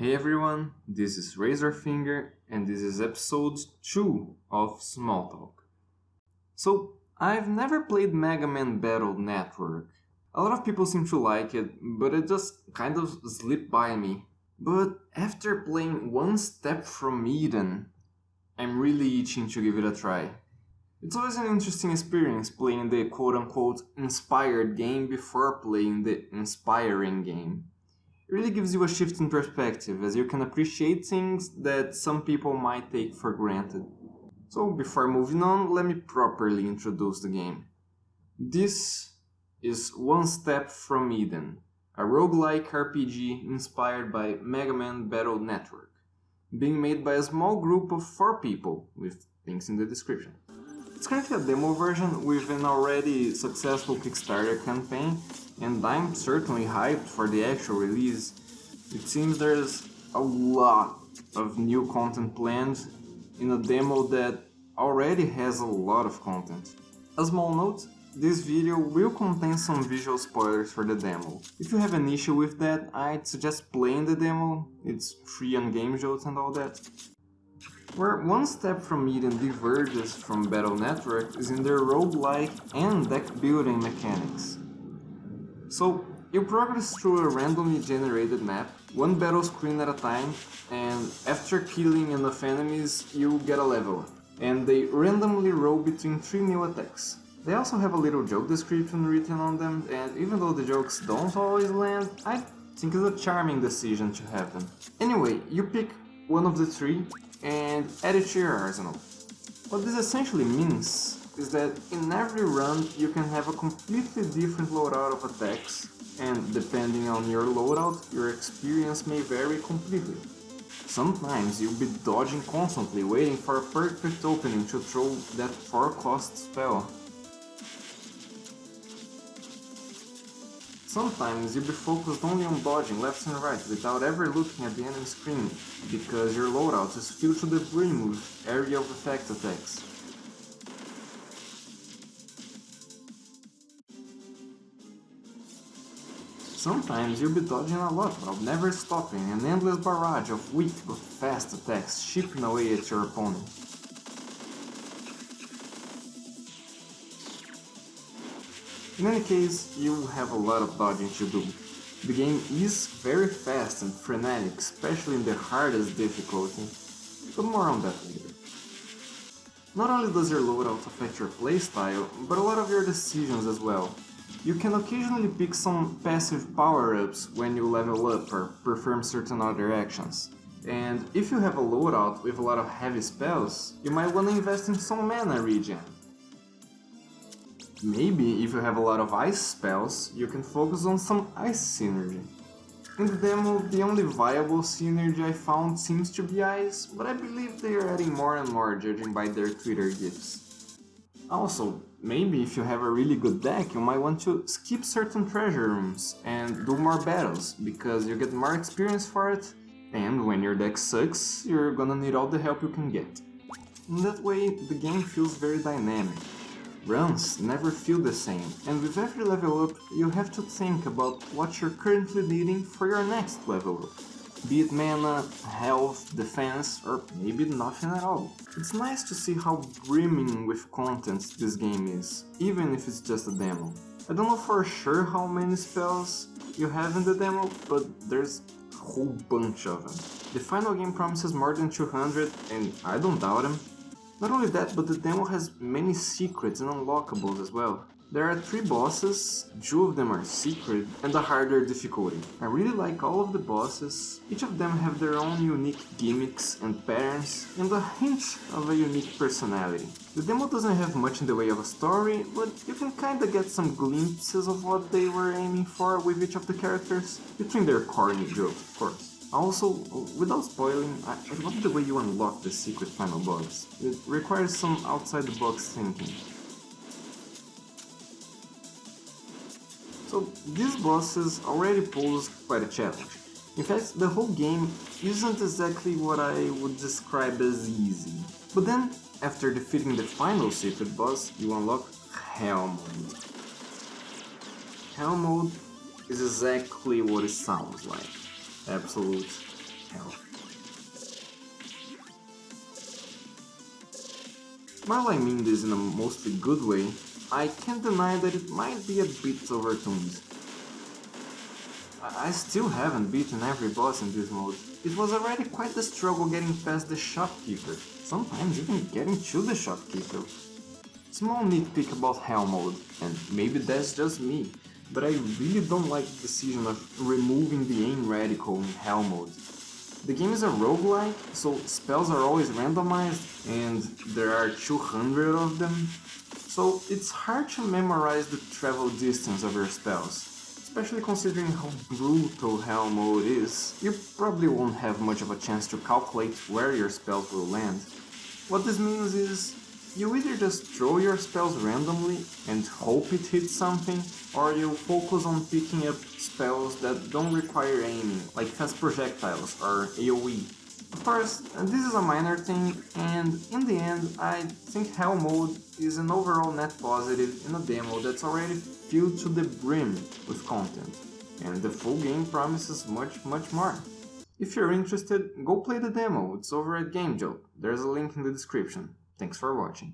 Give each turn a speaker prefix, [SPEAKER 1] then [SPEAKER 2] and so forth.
[SPEAKER 1] Hey everyone, this is Razorfinger and this is episode 2 of Small Talk. So, I've never played Mega Man Battle Network. A lot of people seem to like it, but it just kind of slipped by me. But after playing One Step from Eden, I'm really itching to give it a try. It's always an interesting experience playing the quote-unquote inspired game before playing the inspiring game. It really gives you a shift in perspective as you can appreciate things that some people might take for granted. So before moving on, let me properly introduce the game. This is One Step from Eden, a roguelike RPG inspired by Mega Man Battle Network, being made by a small group of 4 people, with links in the description. It's currently a demo version with an already successful Kickstarter campaign, and I'm certainly hyped for the actual release. It seems there's a lot of new content planned in a demo that already has a lot of content. A small note, this video will contain some visual spoilers for the demo. If you have an issue with that, I'd suggest playing the demo, it's free on GameJolt and all that. Where One Step from Eden diverges from Battle Network is in their roguelike and deck building mechanics. So, you progress through a randomly generated map, one battle screen at a time, and after killing enough enemies, you get a level up, and they randomly roll between 3 new attacks. They also have a little joke description written on them, and even though the jokes don't always land, I think it's a charming decision to have them. Anyway, you pick one of the 3 and add it to your arsenal. What this essentially means is that in every run you can have a completely different loadout of attacks, and depending on your loadout, your experience may vary completely. Sometimes you'll be dodging constantly, waiting for a perfect opening to throw that 4-cost spell. Sometimes you'll be focused only on dodging left and right without ever looking at the enemy screen, because your loadout is filled to the brim with area of effect attacks. Sometimes you'll be dodging a lot while never stopping, an endless barrage of weak but fast attacks chipping away at your opponent. In any case, you have a lot of dodging to do. The game is very fast and frenetic, especially in the hardest difficulty, but more on that later. Not only does your loadout affect your playstyle, but a lot of your decisions as well. You can occasionally pick some passive power-ups when you level up or perform certain other actions. And if you have a loadout with a lot of heavy spells, you might want to invest in some mana regen. Maybe if you have a lot of ice spells, you can focus on some ice synergy. In the demo, the only viable synergy I found seems to be ice, but I believe they are adding more and more judging by their Twitter gifs. Also, maybe if you have a really good deck, you might want to skip certain treasure rooms and do more battles, because you get more experience for it, and when your deck sucks, you're gonna need all the help you can get. In that way, the game feels very dynamic. Runs never feel the same, and with every level up, you have to think about what you're currently needing for your next level up. Be it mana, health, defense, or maybe nothing at all. It's nice to see how brimming with content this game is, even if it's just a demo. I don't know for sure how many spells you have in the demo, but there's a whole bunch of them. The final game promises more than 200, and I don't doubt them. Not only that, but the demo has many secrets and unlockables as well. There are 3 bosses, 2 of them are secret, and a harder difficulty. I really like all of the bosses, each of them have their own unique gimmicks and patterns, and a hint of a unique personality. The demo doesn't have much in the way of a story, but you can kinda get some glimpses of what they were aiming for with each of the characters, between their corny jokes, of course. Also, without spoiling, I love the way you unlock the secret final boss. It requires some outside-the-box thinking. So, these bosses already pose quite a challenge. In fact, the whole game isn't exactly what I would describe as easy. But then, after defeating the final secret boss, you unlock Hell Mode. Hell Mode is exactly what it sounds like. Absolute hell. While I mean this in a mostly good way, I can't deny that it might be a bit overtuned. I still haven't beaten every boss in this mode. It was already quite a struggle getting past the shopkeeper, sometimes even getting to the shopkeeper. Small nitpick about Hell mode, and maybe that's just me, but I really don't like the decision of removing the aim radical in Hell mode. The game is a roguelike, so spells are always randomized, and there are 200 of them, so it's hard to memorize the travel distance of your spells. Especially considering how brutal Hell mode is, you probably won't have much of a chance to calculate where your spells will land. What this means is, you either just throw your spells randomly and hope it hits something, or you focus on picking up spells that don't require aiming, like fast projectiles or AoE. Of course, this is a minor thing, and in the end, I think Hell mode is an overall net positive in a demo that's already filled to the brim with content, and the full game promises much more. If you're interested, go play the demo, it's over at GameJolt, there's a link in the description. Thanks for watching.